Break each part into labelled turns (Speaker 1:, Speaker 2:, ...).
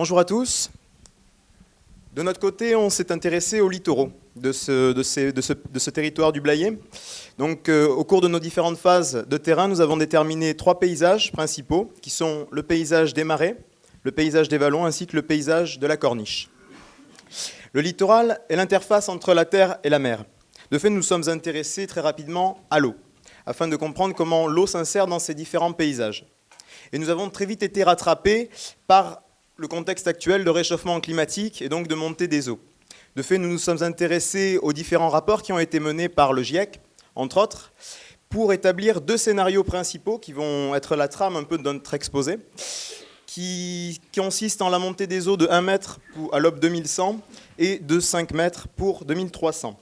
Speaker 1: Bonjour à tous. De notre côté, on s'est intéressé aux littoraux de ce territoire du Blayais. Donc, au cours de nos différentes phases de terrain, nous avons déterminé 3 paysages principaux, qui sont le paysage des marais, le paysage des vallons, ainsi que le paysage de la corniche. Le littoral est l'interface entre la terre et la mer. De fait, nous sommes intéressés très rapidement à l'eau, afin de comprendre comment l'eau s'insère dans ces différents paysages. Et nous avons très vite été rattrapés par le contexte actuel de réchauffement climatique et donc de montée des eaux. De fait, nous nous sommes intéressés aux différents rapports qui ont été menés par le GIEC, entre autres, pour établir 2 scénarios principaux qui vont être la trame un peu de notre exposé, qui consistent en la montée des eaux de 1 mètre à l'aube 2100 et de 5 mètres pour 2300.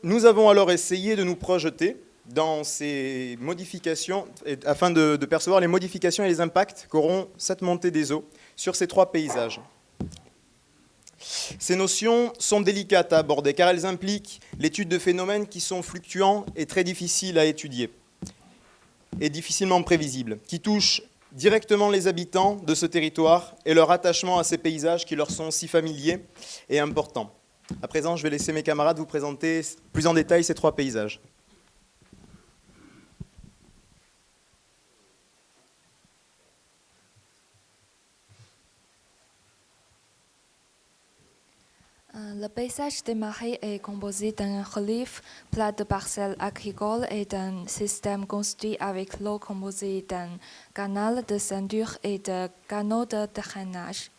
Speaker 1: Nous avons alors essayé de nous projeter dans ces modifications, afin de percevoir les modifications et les impacts qu'auront cette montée des eaux sur ces 3 paysages. Ces notions sont délicates à aborder car elles impliquent l'étude de phénomènes qui sont fluctuants et très difficiles à étudier et difficilement prévisibles, qui touchent directement les habitants de ce territoire et leur attachement à ces paysages qui leur sont si familiers et importants. À présent, je vais laisser mes camarades vous présenter plus en détail ces 3 paysages.
Speaker 2: Le paysage des marais est composé d'un relief plat de parcelles agricoles et d'un système construit avec l'eau composée d'un canal de ceinture et de canaux de drainage.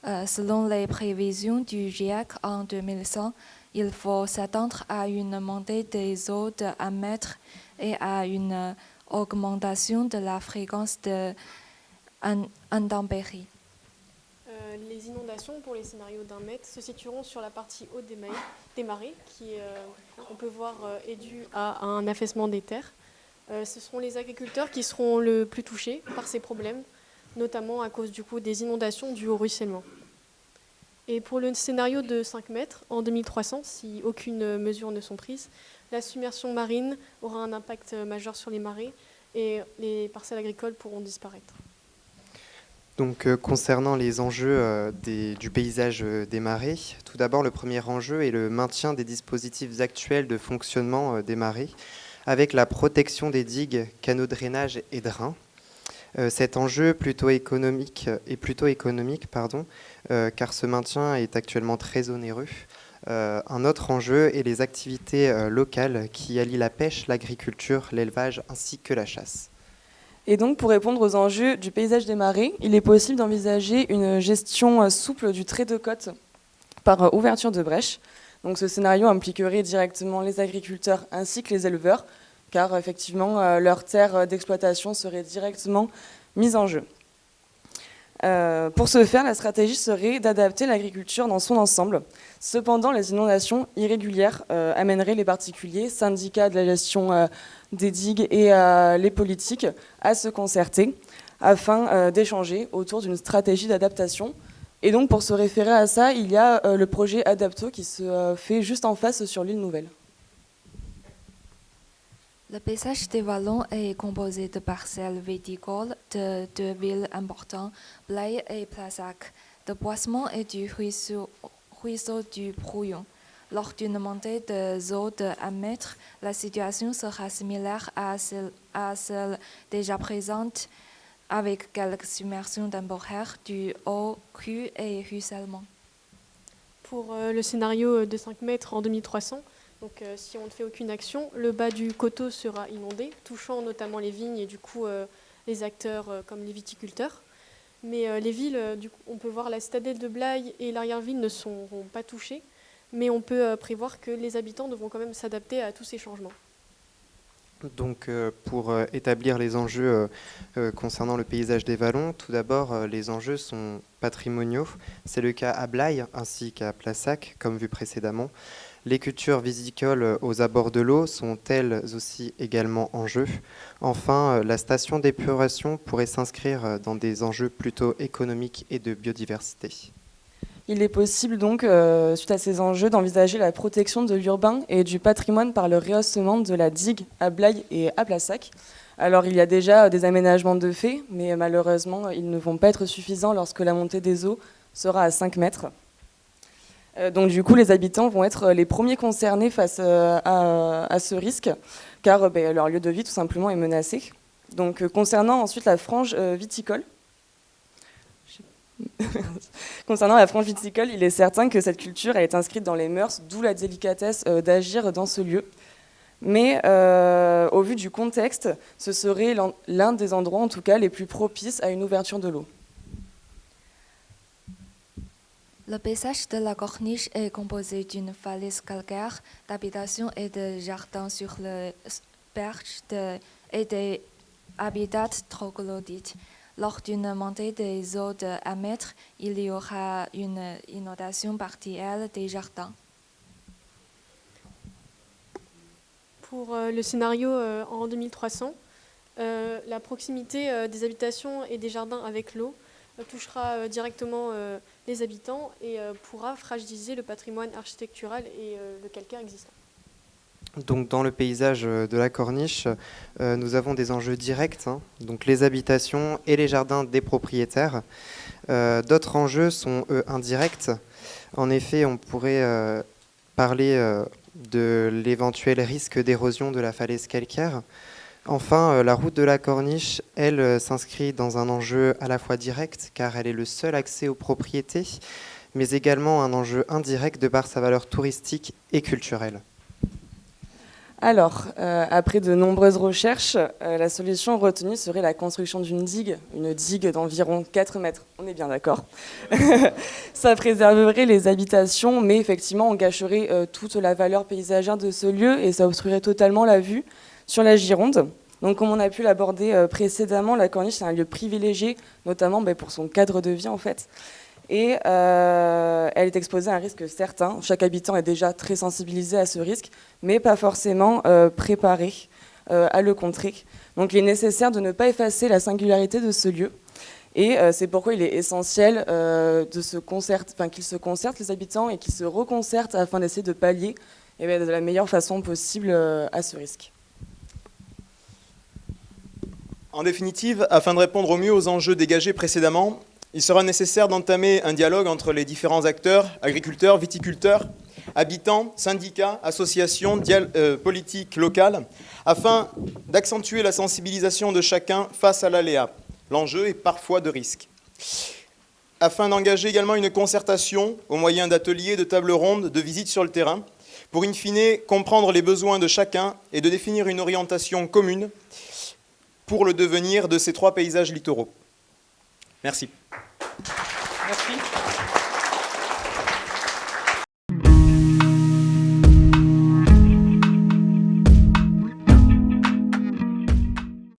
Speaker 2: Selon les prévisions du GIEC en 2100, il faut s'attendre à une montée des eaux de 1 mètre et à une augmentation de la fréquence de intempéries.
Speaker 3: Les inondations pour les scénarios d'1 mètre se situeront sur la partie haute des marais qui, on peut voir, est due à un affaissement des terres. Ce seront les agriculteurs qui seront le plus touchés par ces problèmes, notamment à cause du coup des inondations dues au ruissellement. Et pour le scénario de 5 mètres, en 2300, si aucune mesure ne sont prises, la submersion marine aura un impact majeur sur les marais et les parcelles agricoles pourront disparaître.
Speaker 4: Donc, concernant les enjeux du paysage des marais, tout d'abord, le premier enjeu est le maintien des dispositifs actuels de fonctionnement des marais, avec la protection des digues, canaux de drainage et drains. Cet enjeu est plutôt économique, car ce maintien est actuellement très onéreux. Un autre enjeu est les activités locales qui allient la pêche, l'agriculture, l'élevage ainsi que la chasse.
Speaker 5: Et donc, pour répondre aux enjeux du paysage des marais, il est possible d'envisager une gestion souple du trait de côte par ouverture de brèches. Donc, ce scénario impliquerait directement les agriculteurs ainsi que les éleveurs, car effectivement, leurs terres d'exploitation seraient directement mises en jeu. Pour ce faire, la stratégie serait d'adapter l'agriculture dans son ensemble. Cependant, les inondations irrégulières amèneraient les particuliers, syndicats de la gestion des digues et les politiques à se concerter afin d'échanger autour d'une stratégie d'adaptation. Et donc, pour se référer à ça, il y a le projet Adapto qui se fait juste en face sur l'île Nouvelle.
Speaker 2: Le paysage des vallons est composé de parcelles viticoles de 2 villes importantes, Blaye et Plazac, de boissements et du ruisseau du Brouillon. Lors d'une montée de eau de 1 mètre, la situation sera similaire à celle déjà présente, avec quelques submersions temporaires dues aux crues et ruissellements.
Speaker 3: Pour le scénario de 5 mètres en 2300, donc, si on ne fait aucune action, le bas du coteau sera inondé, touchant notamment les vignes et du coup les acteurs comme les viticulteurs. Mais les villes, on peut voir la citadelle de Blaye et l'arrière-ville ne seront pas touchées, mais on peut prévoir que les habitants devront quand même s'adapter à tous ces changements.
Speaker 4: Donc, pour établir les enjeux concernant le paysage des vallons, tout d'abord, les enjeux sont patrimoniaux. C'est le cas à Blaye ainsi qu'à Plazac, comme vu précédemment. Les cultures viticoles aux abords de l'eau sont elles aussi également en jeu. Enfin, la station d'épuration pourrait s'inscrire dans des enjeux plutôt économiques et de biodiversité.
Speaker 5: Il est possible donc, suite à ces enjeux, d'envisager la protection de l'urbain et du patrimoine par le rehaussement de la digue à Blaye et à Plassac. Alors il y a déjà des aménagements de fait, mais malheureusement ils ne vont pas être suffisants lorsque la montée des eaux sera à 5 mètres. Donc du coup les habitants vont être les premiers concernés face à ce risque, car leur lieu de vie tout simplement est menacé. Donc concernant ensuite la frange viticole, concernant la frange viticole, il est certain que cette culture elle est inscrite dans les mœurs, d'où la délicatesse d'agir dans ce lieu. Mais au vu du contexte, ce serait l'un des endroits en tout cas les plus propices à une ouverture de l'eau.
Speaker 2: Le paysage de la corniche est composé d'une falaise calcaire, d'habitations et de jardins sur le berge et des habitats troglodytes. Lors d'une montée des eaux de 1 mètre, il y aura une inondation partielle des jardins.
Speaker 3: Pour le scénario en 2300, la proximité des habitations et des jardins avec l'eau touchera directement les habitants et pourra fragiliser le patrimoine architectural et le calcaire existant.
Speaker 4: Donc dans le paysage de la corniche, nous avons des enjeux directs, donc les habitations et les jardins des propriétaires. D'autres enjeux sont indirects. En effet, on pourrait parler de l'éventuel risque d'érosion de la falaise calcaire. Enfin, la route de la corniche, elle, s'inscrit dans un enjeu à la fois direct, car elle est le seul accès aux propriétés, mais également un enjeu indirect de par sa valeur touristique et culturelle.
Speaker 5: Alors, après de nombreuses recherches, la solution retenue serait la construction d'une digue, une digue d'environ 4 mètres. On est bien d'accord. Ça préserverait les habitations, mais effectivement, on gâcherait toute la valeur paysagère de ce lieu et ça obstruerait totalement la vue sur la Gironde. Donc, comme on a pu l'aborder précédemment, la corniche, c'est un lieu privilégié, notamment pour son cadre de vie, en fait. Et elle est exposée à un risque certain. Chaque habitant est déjà très sensibilisé à ce risque, mais pas forcément préparé à le contrer. Donc il est nécessaire de ne pas effacer la singularité de ce lieu. Et c'est pourquoi il est essentiel qu'ils se concertent les habitants et qu'ils se reconcertent afin d'essayer de pallier de la meilleure façon possible à ce risque.
Speaker 1: En définitive, afin de répondre au mieux aux enjeux dégagés précédemment, il sera nécessaire d'entamer un dialogue entre les différents acteurs, agriculteurs, viticulteurs, habitants, syndicats, associations, politiques locales, afin d'accentuer la sensibilisation de chacun face à l'aléa. L'enjeu est parfois de risque. Afin d'engager également une concertation au moyen d'ateliers, de tables rondes, de visites sur le terrain, pour in fine comprendre les besoins de chacun et de définir une orientation commune pour le devenir de ces 3 paysages littoraux. Merci.
Speaker 5: Merci.